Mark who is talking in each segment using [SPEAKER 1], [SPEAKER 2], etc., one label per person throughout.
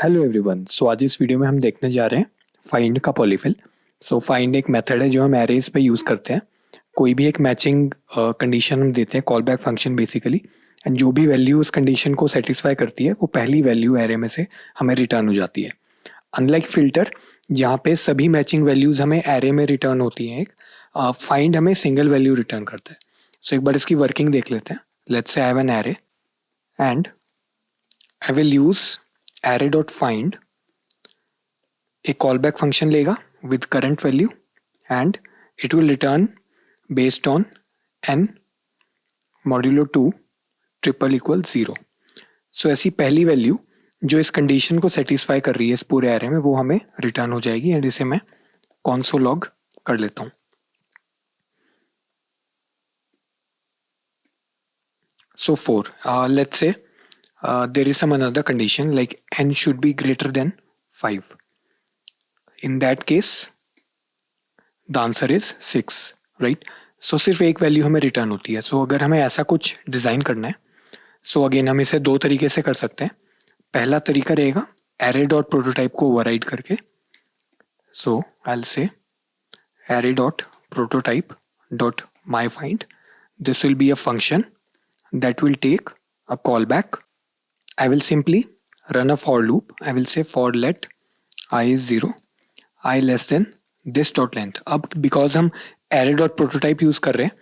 [SPEAKER 1] Hello everyone. सो आज इस video में हम देखने जा रहे हैं फाइंड का पॉलीफिल। सो फाइंड एक मेथड है जो हम एरेज पे यूज़ करते हैं। कोई भी एक मैचिंग कंडीशन हम देते हैं, call back function basically, and जो भी वैल्यू उस कंडीशन को सेटिस्फाई करती है वो पहली वैल्यू एरे में से हमें रिटर्न हो जाती है। अनलाइक फिल्टर जहाँ पे सभी मैचिंग वैल्यूज़ हमें एरे में रिटर्न होती हैं, एक फाइंड हमें सिंगल वैल्यू रिटर्न करता है। सो एक बार इसकी वर्किंग देख लेते हैं। Let's say I have an array and I will use array dot find एक callback function लेगा with current value and it will return based on n modulo 2 triple equal 0। सो ऐसी पहली वैल्यू जो इस कंडीशन को सेटिस्फाई कर रही है इस पूरे एरे में वो हमें रिटर्न हो जाएगी। एंड इसे मैं console log कर लेता हूँ। So 4, let's say there is some another condition like n should be greater than 5. In that case the answer is 6, right. So सिर्फ एक वैल्यू हमें रिटर्न होती है। सो अगर हमें ऐसा कुछ डिज़ाइन करना है, सो अगेन हम इसे दो तरीके से कर सकते हैं। पहला तरीका रहेगा एरे डॉट प्रोटोटाइप को ओवरराइड करके। So I will say array dot prototype dot my find, this will be a function that will take a callback. I will simply run a for loop. I will say for let I is 0, I less than this dot length. अब because हम array dot prototype use कर रहे हैं,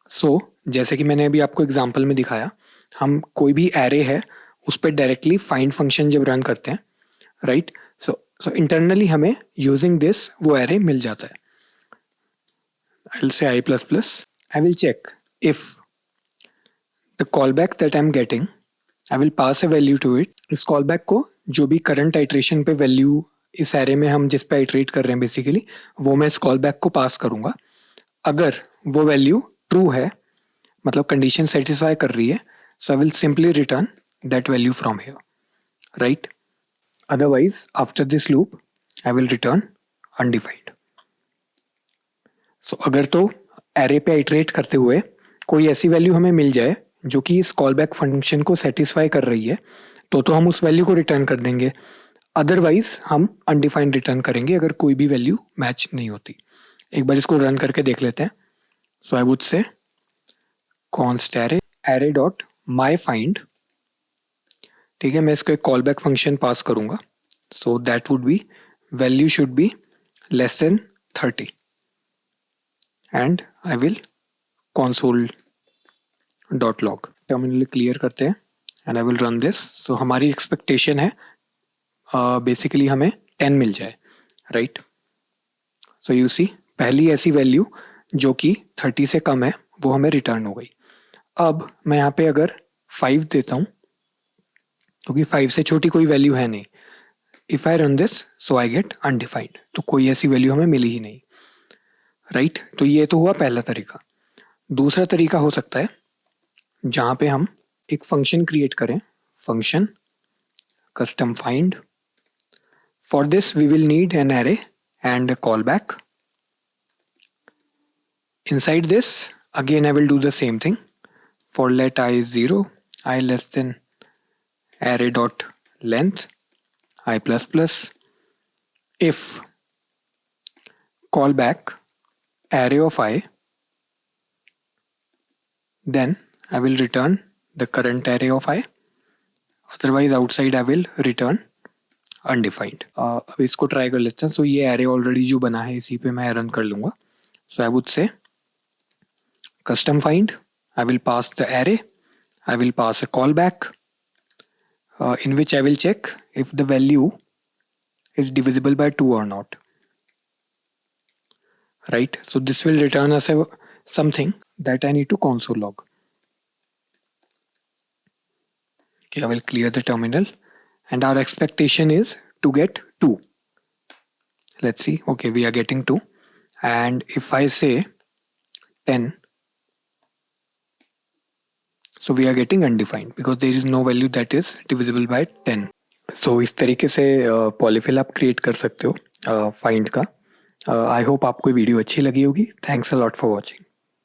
[SPEAKER 1] सो जैसे कि मैंने अभी आपको एग्जांपल में दिखाया, हम कोई भी एरे है उस पर डायरेक्टली फाइंड फंक्शन जब रन करते हैं, राइट, सो इंटरनली हमें यूजिंग दिस वो एरे मिल जाता है। I will say I plus plus, I will check if the callback that I'm getting, I will pass a value to it. इस callback को जो भी current iteration पे value इस array में हम जिस पे iterate कर रहे हैं basically, वो मैं इस callback को pass करूँगा। अगर वो value true है, मतलब condition satisfy कर रही है, so I will simply return that value from here, right? Otherwise, after this loop, I will return undefined. So अगर तो array पे iterate करते हुए कोई ऐसी value हमें मिल जाए जो कि इस कॉल बैक फंक्शन को सेटिस्फाई कर रही है, तो हम उस वैल्यू को रिटर्न कर देंगे। अदरवाइज हम अनडिफाइंड रिटर्न करेंगे अगर कोई भी वैल्यू मैच नहीं होती। एक बार इसको रन करके देख लेते हैं। So I would say const array dot my find, ठीक है, मैं इसको एक कॉल बैक फंक्शन पास करूंगा। So that would be value should be less than 30 and I will console dot log. Terminal clear करते हैं and I will run this. So हमारी expectation है बेसिकली हमें 10 मिल जाए, राइट। सो यू सी पहली ऐसी value जो कि 30 से कम है वो हमें रिटर्न हो गई। अब मैं यहाँ पे अगर 5 देता हूँ, क्योंकि 5 से छोटी कोई वैल्यू है नहीं, if I run this so I get undefined, तो कोई ऐसी वैल्यू हमें मिली ही नहीं, राइट। तो ये तो हुआ पहला तरीका। दूसरा तरीका हो सकता है जहाँ पे हम एक फंक्शन क्रिएट करें, function custom find. For this we will need an array and callback. Inside this again I will do the same thing. For let I is 0, I less than array dot length I plus plus. If callback array of I, then I will return the current array of I, otherwise outside I will return undefined। अब इसको try कर लेते हैं। सो ये array already जो बना है इसी पे मैं रन कर लूँगा। So I would say custom find, I will pass the array, I will pass a callback in which I will check if the value is divisible by 2 or not, right? So this will return us something that I need to console log. Okay, I will clear the terminal and our expectation is to get 2. Let's see. Okay, we are getting 2. And if I say 10, so we are getting undefined because there is no value that is divisible by 10. So इस तरीके से polyfill आप create कर सकते हो find का। I hope आपको video अच्छी लगी होगी। Thanks a lot for watching.